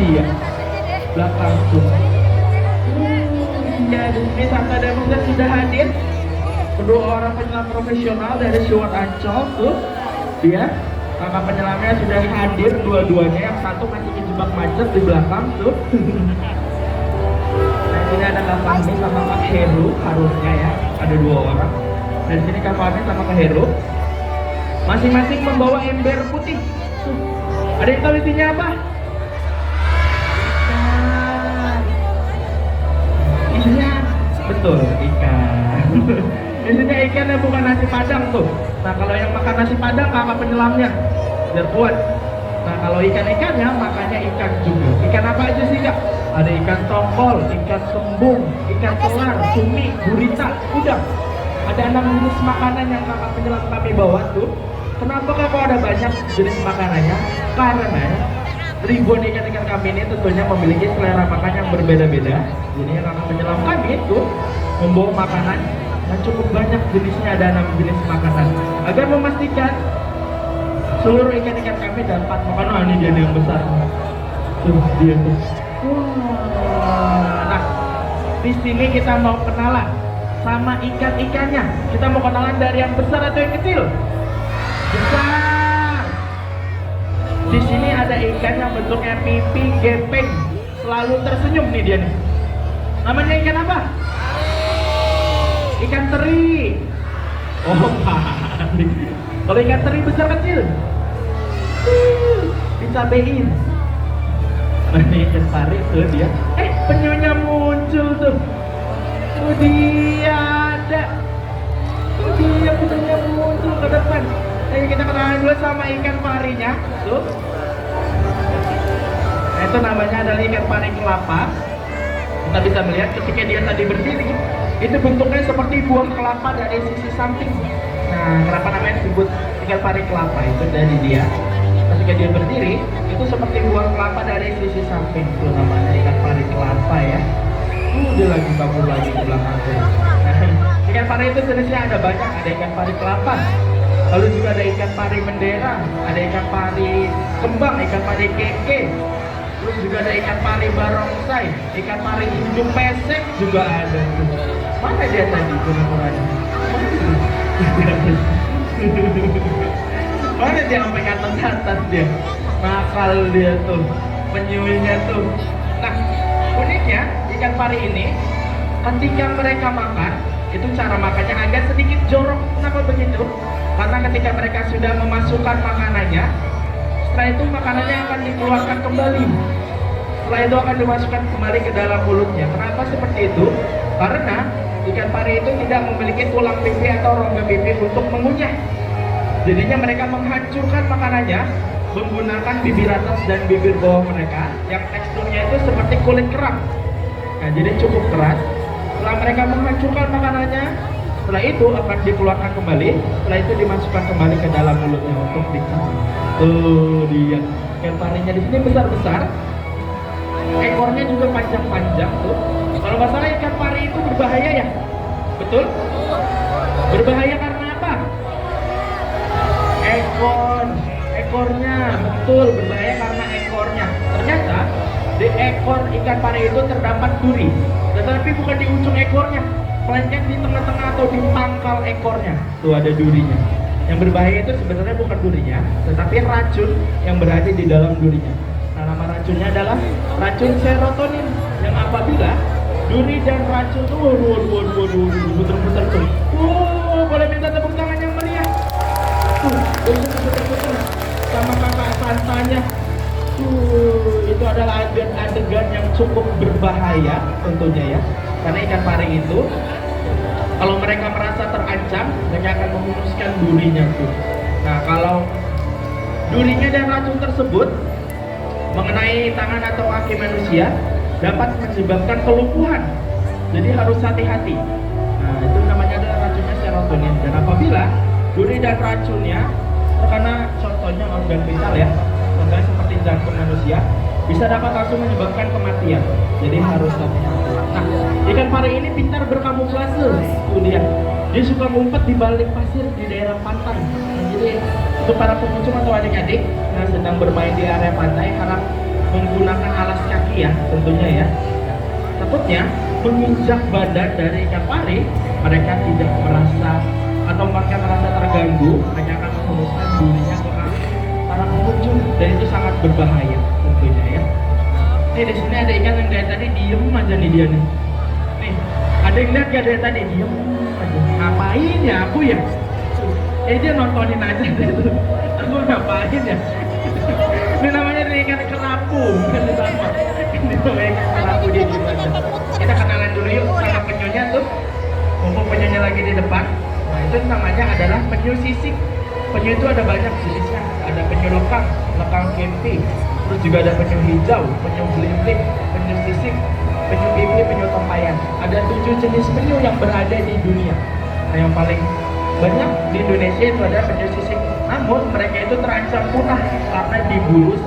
dia belakang tuh. Jadi ini Santa Demonster sudah hadir. Kedua orang penyelam profesional dari Siwat Ancol tuh, dia kakak penyelamnya sudah hadir dua-duanya. Yang satu masih dijebak macet di belakang tuh. Nah sini ada Kak Fahmi sama Kak Heru, harusnya ya ada dua orang. Dan sini Kak Fahmi sama Kak Heru masing-masing membawa ember putih. Tuh. Ada yang tahu isinya apa? Ikan. Isinya betul ikan. Isinya ikan yang bukan nasi padang tuh. Nah kalau yang makan nasi padang kakak penyelamnya biar kuat. Nah kalau ikan-ikannya makannya ikan juga. Ikan apa aja sih Kak? Ada ikan tongkol, ikan kembung, ikan telar, cumi, gurita, udang. Ada 6 jenis makanan yang kakak penyelam kami bawa tuh. Kenapa Kak kok ada banyak jenis makanannya? Karena ribuan ikan-ikan kami ini tentunya memiliki selera makan yang berbeda-beda. Jadi yang kakak penyelam kami itu membawa makanan yang cukup banyak jenisnya, ada 6 jenis makanan agar memastikan seluruh ikan-ikan kami dapat makan. Oh ini dia yang besar tuh, dia tuh. Nah di sini kita mau kenalan sama ikan-ikannya. Kita mau kenalan dari yang besar atau yang kecil? Besar. Di sini ada ikan yang bentuknya pipi gepeng, selalu tersenyum nih dia nih. Namanya ikan apa? Ikan teri. Oh pari. Kalau ikan teri besar kecil dicabein. Nah ini ikan pari tuh dia. Penyunya muncul tuh. Tuh dia ada. Tuh dia penyunya muncul ke depan. Ayo kita kenalan dulu sama ikan parinya. Tuh. Nah itu namanya adalah ikan pari kelapa. Kita bisa melihat ketika dia tadi berdiri, itu bentuknya seperti buah kelapa dari sisi samping. Nah, kenapa namanya disebut ikan pari kelapa? Itu dari dia. Ketika dia berdiri, itu seperti buah kelapa dari sisi samping. Itu namanya ikan pari kelapa ya. Dia lagi kabur lagi di belakang tuh. Nah, ikan pari itu jenisnya ada banyak. Ada ikan pari kelapa, lalu juga ada ikan pari mendera, ada ikan pari kembang, ikan pari keke. Terus juga ada ikan pari barongsai, ikan pari hijau pesek juga ada. Mana dia tadi kura-kuranya? Mana dia sampai ke atas dia? Nakal dia tuh, penyuinya tuh. Nah, uniknya ikan pari ini ketika mereka makan, itu cara makannya agak sedikit jorok. Kenapa begitu? Karena ketika mereka sudah memasukkan makanannya, setelah itu makanannya akan dikeluarkan kembali. Setelah itu akan dimasukkan kembali ke dalam mulutnya. Kenapa seperti itu? Karena ikan pari itu tidak memiliki tulang pipi atau rongga pipi untuk mengunyah. Jadinya mereka menghancurkan makanannya menggunakan bibir atas dan bibir bawah mereka yang teksturnya itu seperti kulit kerang. Nah, jadi cukup keras. Setelah mereka menghancurkan makanannya, setelah itu akan dikeluarkan kembali. Setelah itu dimasukkan kembali ke dalam mulutnya untuk dicerna. Tuh dia ikan parinya di sini besar-besar. Ekornya juga panjang-panjang tuh. Kalau nggak salah ikan pari itu berbahaya ya? Betul? Berbahaya karena apa? Ekornya betul berbahaya karena ekornya. Ternyata di ekor ikan pari itu terdapat duri, tetapi bukan di ujung ekornya, melainkan di tengah-tengah atau di pangkal ekornya. Tuh ada durinya. Yang berbahaya itu sebenarnya bukan durinya, tetapi racun yang berada di dalam durinya. Nah, nama racunnya adalah racun serotonin, yang apabila duri dan racun tuh puter-puter tuh. Boleh minta tepuk tangan yang meriah. Tuh, puter-puter sama kakak Santanya. Itu adalah adegan yang cukup berbahaya tentunya ya. Karena ikan pari itu kalau mereka merasa terancam, mereka akan menghunuskan durinya tuh. Nah, kalau durinya dan racun tersebut mengenai tangan atau kaki manusia dapat menyebabkan kelumpuhan. Jadi harus hati-hati. Nah, itu namanya adalah racunnya serotonin. Dan apabila duri dan racunnya terkena contohnya organ vital ya, contohnya seperti jantung manusia, bisa dapat langsung menyebabkan kematian. Jadi harus hati-hati. Nah, ikan pari ini pintar berkamuflase. Itu dia. Dia suka ngumpet di balik pasir di daerah pantai. Nah, jadi untuk para pengunjung atau adik-adik yang sedang bermain di area pantai, harap menggunakan alas kaki ya tentunya ya. Takutnya menginjak badan dari ikan pari, mereka tidak merasa atau mereka merasa terganggu, hanya akan menghembuskan durinya ke para pengunjung dan itu sangat berbahaya tentunya ya. Nih di sini ada ikan yang dari tadi diem aja nih dia nih. Nih ada yang lihat gak dari tadi diem aja. Ngapain ya aku ya? Dia nontonin aja deh tuh. Aku ngapain ya? Ini namanya ikan kerapu, bukan sama. Ini namanya ikan kerapu dia di aja. Kita kenalan dulu yuk sama penyunya tuh. Mumpung penyunya lagi di depan. Nah itu namanya adalah penyu sisik. Penyu itu ada banyak jenisnya. Ada penyu lekang, lekang kempi. Terus juga ada penyu hijau, penyu belimbing, penyu sisik, penyu pipi, penyu tempayan. Ada 7 jenis penyu yang berada di dunia. Nah yang paling banyak di Indonesia itu ada penyu sisik. Namun mereka itu terancam punah karena diburu